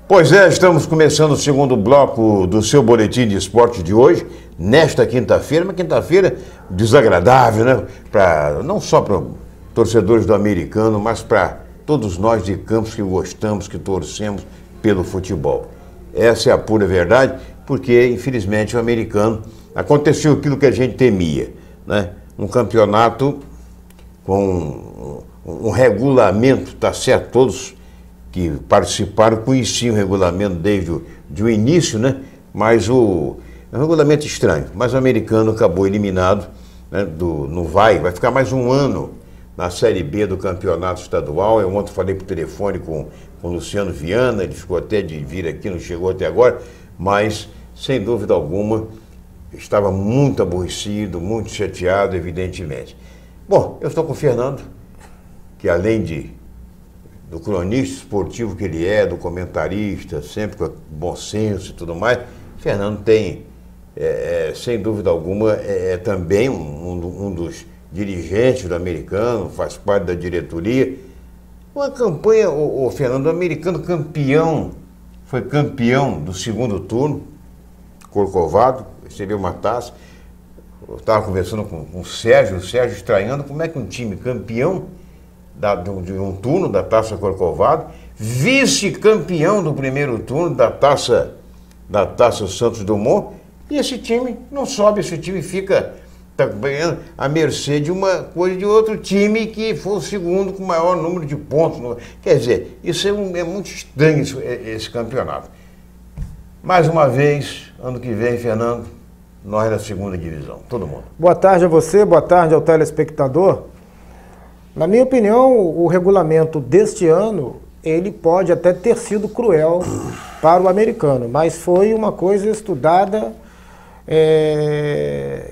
Pois é, estamos começando o segundo bloco do seu boletim de esporte de hoje, nesta quinta-feira, uma quinta-feira desagradável, né? Não só para torcedores do americano, mas para todos nós de Campos que gostamos, que torcemos pelo futebol. Essa é a pura verdade, porque infelizmente o americano aconteceu aquilo que a gente temia, né? Um campeonato com um regulamento, tá certo, todos que participaram conheciam o regulamento desde o início, né? Mas é um regulamento estranho. Mas o americano acabou eliminado, né? Vai ficar mais um ano na Série B do campeonato estadual. Eu ontem falei por telefone com o Luciano Viana, ele ficou até de vir aqui, não chegou até agora, mas sem dúvida alguma estava muito aborrecido, muito chateado, evidentemente. Bom, eu estou com o Fernando, que além do cronista esportivo que ele é, do comentarista, sempre com bom senso e tudo mais, Fernando tem, sem dúvida alguma, também um dos dirigentes do americano, faz parte da diretoria. Uma campanha, o Fernando, o americano foi campeão do segundo turno, Corcovado, recebeu uma taça. Eu estava conversando com o Sérgio estranhando como é que um time campeão de um turno da Taça Corcovado, vice-campeão do primeiro turno da Taça Santos Dumont, e esse time não sobe, esse time fica à mercê de uma coisa de outro time que foi o segundo com o maior número de pontos. Quer dizer, isso é muito estranho, esse campeonato. Mais uma vez, ano que vem, Fernando, nós na segunda divisão, todo mundo. Boa tarde a você, boa tarde ao telespectador. Na minha opinião, o regulamento deste ano, ele pode até ter sido cruel para o americano, mas foi uma coisa estudada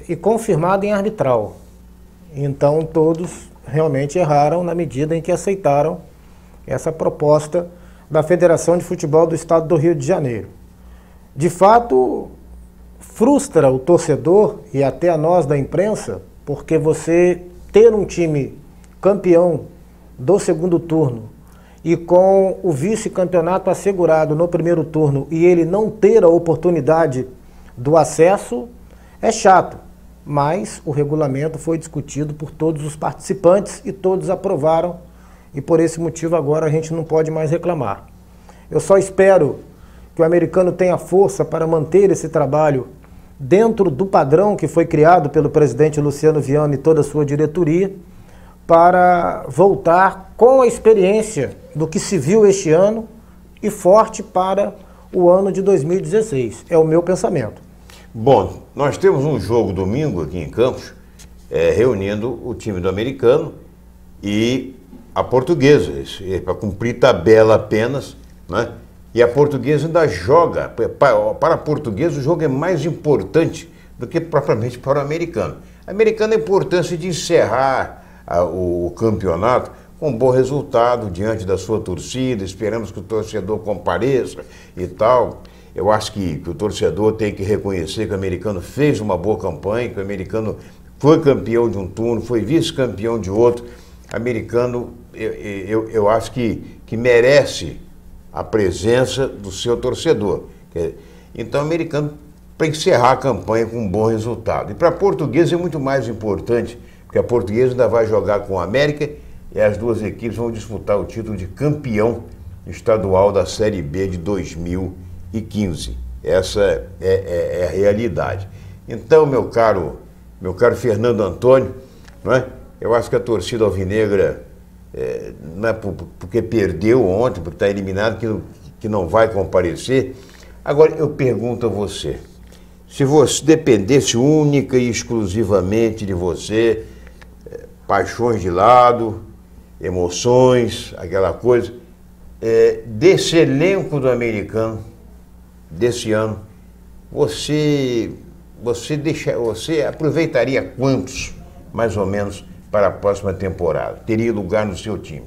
e confirmada em arbitral. Então todos realmente erraram na medida em que aceitaram essa proposta da Federação de Futebol do Estado do Rio de Janeiro. De fato, frustra o torcedor e até a nós da imprensa, porque você ter um time campeão do segundo turno e com o vice-campeonato assegurado no primeiro turno e ele não ter a oportunidade do acesso é chato, mas o regulamento foi discutido por todos os participantes e todos aprovaram, e por esse motivo agora a gente não pode mais reclamar. Eu só espero que o americano tenha força para manter esse trabalho dentro do padrão que foi criado pelo presidente Luciano Viana e toda a sua diretoria, para voltar com a experiência do que se viu este ano e forte para o ano de 2016. É o meu pensamento. Bom, nós temos um jogo domingo aqui em Campos, reunindo o time do americano e a Portuguesa, para cumprir tabela apenas, né? E a Portuguesa ainda joga, para a Portuguesa o jogo é mais importante do que propriamente para o americano. O americano, a importância de encerrar o campeonato com um bom resultado diante da sua torcida, esperamos que o torcedor compareça e tal. Eu acho que o torcedor tem que reconhecer que o americano fez uma boa campanha, que o americano foi campeão de um turno, foi vice-campeão de outro. O americano, eu acho que merece a presença do seu torcedor. Então o americano para encerrar a campanha com um bom resultado. E para a Portuguesa é muito mais importante, porque a Portuguesa ainda vai jogar com a América e as duas equipes vão disputar o título de campeão estadual da Série B de 2015. Essa é a realidade. Então, meu caro Fernando Antônio, não é? Eu acho que a torcida alvinegra, não é porque perdeu ontem, porque está eliminado, que não vai comparecer. Agora, eu pergunto a você, se você dependesse única e exclusivamente de você, paixões de lado, emoções, aquela coisa, desse elenco do americano, desse ano, você aproveitaria quantos, mais ou menos, para a próxima temporada? Teria lugar no seu time?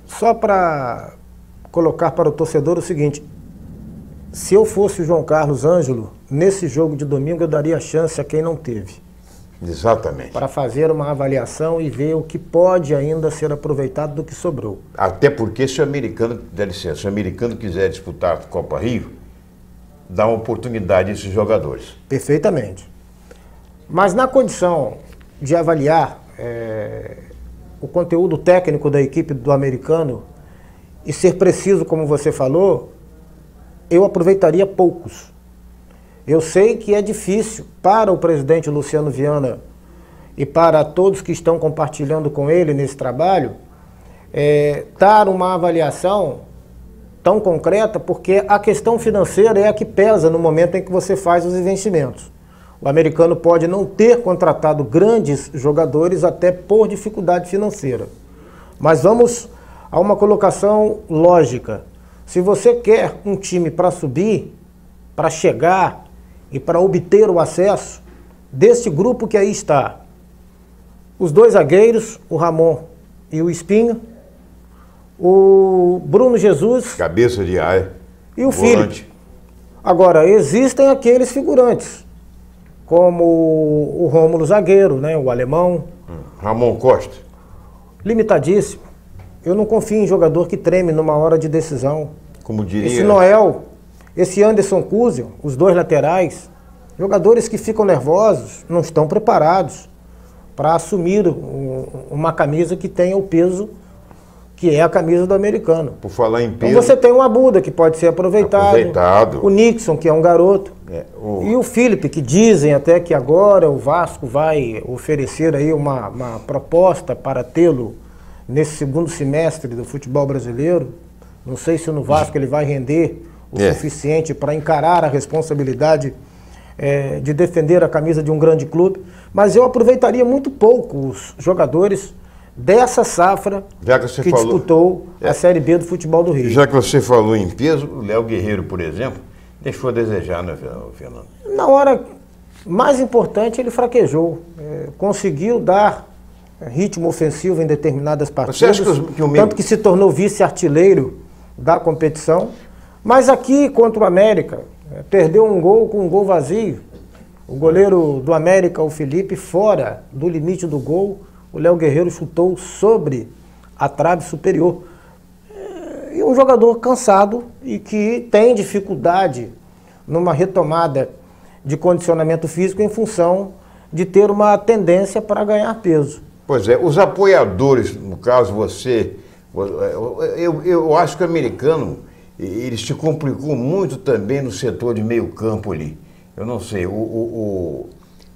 Só para colocar para o torcedor o seguinte, se eu fosse o João Carlos Ângelo, nesse jogo de domingo eu daria chance a quem não teve. Exatamente. Para fazer uma avaliação e ver o que pode ainda ser aproveitado do que sobrou. Até porque se o americano, dá licença, se o americano quiser disputar a Copa Rio, dá uma oportunidade a esses jogadores. Perfeitamente. Mas na condição de avaliar o conteúdo técnico da equipe do americano e ser preciso, como você falou, eu aproveitaria poucos. Eu sei que é difícil para o presidente Luciano Viana e para todos que estão compartilhando com ele nesse trabalho, dar uma avaliação tão concreta, porque a questão financeira é a que pesa no momento em que você faz os investimentos. O americano pode não ter contratado grandes jogadores até por dificuldade financeira. Mas vamos a uma colocação lógica. Se você quer um time para subir, para chegar e para obter o acesso desse grupo que aí está, os dois zagueiros, o Ramon e o Espinho, o Bruno Jesus, cabeça de área, e o Felipe. Agora, existem aqueles figurantes, como o Rômulo zagueiro, né, o alemão. Ramon Costa. Limitadíssimo. Eu não confio em jogador que treme numa hora de decisão. Como diria... Esse Noel, esse Anderson Cusio, os dois laterais, jogadores que ficam nervosos, não estão preparados para assumir uma camisa que tenha o peso que é a camisa do americano. Por falar em peso... Então você tem o Abuda, que pode ser aproveitado. O Nixon, que é um garoto. E o Felipe, que dizem até que agora o Vasco vai oferecer aí uma proposta para tê-lo nesse segundo semestre do futebol brasileiro. Não sei se no Vasco ele vai render o suficiente para encarar a responsabilidade de defender a camisa de um grande clube. Mas eu aproveitaria muito pouco os jogadores dessa safra que disputou a Série B do futebol do Rio. Já que você falou em peso, o Léo Guerreiro, por exemplo, deixou a desejar, né, Fernando? Na hora mais importante, ele fraquejou. Conseguiu dar ritmo ofensivo em determinadas partidas, tanto que se tornou vice-artilheiro da competição. Mas aqui, contra o América, perdeu um gol com um gol vazio. O goleiro do América, o Felipe, fora do limite do gol, o Léo Guerreiro chutou sobre a trave superior. E um jogador cansado e que tem dificuldade numa retomada de condicionamento físico em função de ter uma tendência para ganhar peso. Pois é, os apoiadores, no caso você, eu acho que o americano, ele se complicou muito também no setor de meio campo ali. Eu não sei,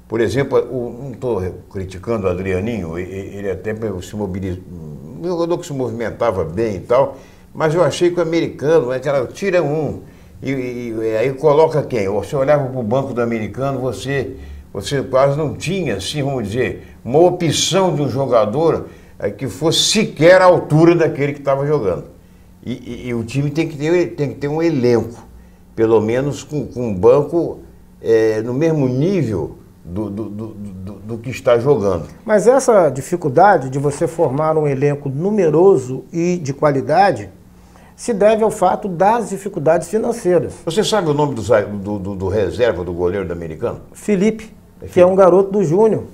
por exemplo, não estou criticando o Adrianinho, ele até se mobilizou, um jogador que se movimentava bem e tal, mas eu achei que o americano, tira um, e aí coloca quem? Você olhava para o banco do americano, você quase não tinha, assim, vamos dizer, uma opção de um jogador que fosse sequer à altura daquele que estava jogando. E o time tem que ter um elenco, pelo menos com um banco no mesmo nível do que está jogando. Mas essa dificuldade de você formar um elenco numeroso e de qualidade se deve ao fato das dificuldades financeiras. Você sabe o nome do reserva do goleiro do americano? Felipe, que é um garoto do Júnior.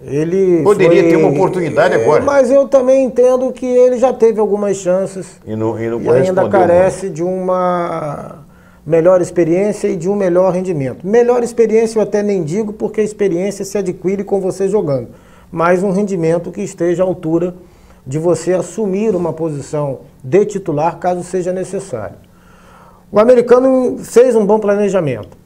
Ele poderia ter uma oportunidade agora. Mas eu também entendo que ele já teve algumas chances e ainda carece de uma melhor experiência e de um melhor rendimento. Melhor experiência eu até nem digo, porque a experiência se adquire com você jogando, mas um rendimento que esteja à altura de você assumir uma posição de titular, caso seja necessário. O americano fez um bom planejamento.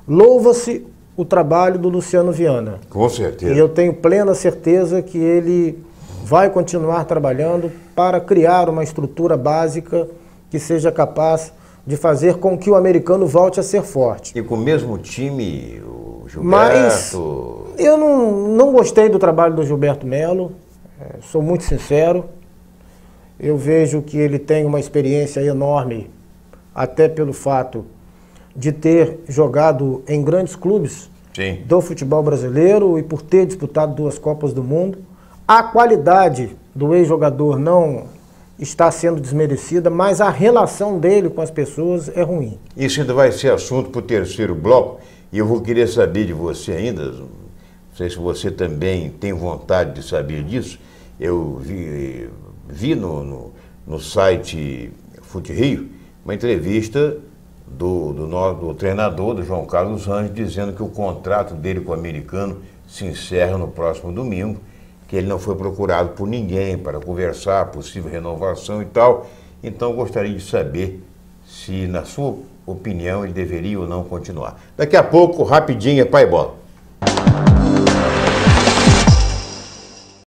Louva-se o trabalho do Luciano Viana. Com certeza. E eu tenho plena certeza que ele vai continuar trabalhando para criar uma estrutura básica que seja capaz de fazer com que o americano volte a ser forte. E com o mesmo time, o Gilberto... Mas eu não gostei do trabalho do Gilberto Melo, sou muito sincero. Eu vejo que ele tem uma experiência enorme, até pelo fato de ter jogado em grandes clubes do futebol brasileiro e por ter disputado 2 Copas do Mundo. A qualidade do ex-jogador não está sendo desmerecida, mas a relação dele com as pessoas é ruim. Isso ainda vai ser assunto para o terceiro bloco, e eu vou querer saber de você ainda, não sei se você também tem vontade de saber disso, eu vi no site Fute Rio uma entrevista do treinador, do João Carlos Anjos, dizendo que o contrato dele com o americano se encerra no próximo domingo, que ele não foi procurado por ninguém para conversar, possível renovação e tal. Então eu gostaria de saber se, na sua opinião, ele deveria ou não continuar. Daqui a pouco, rapidinho, é Pai Bola.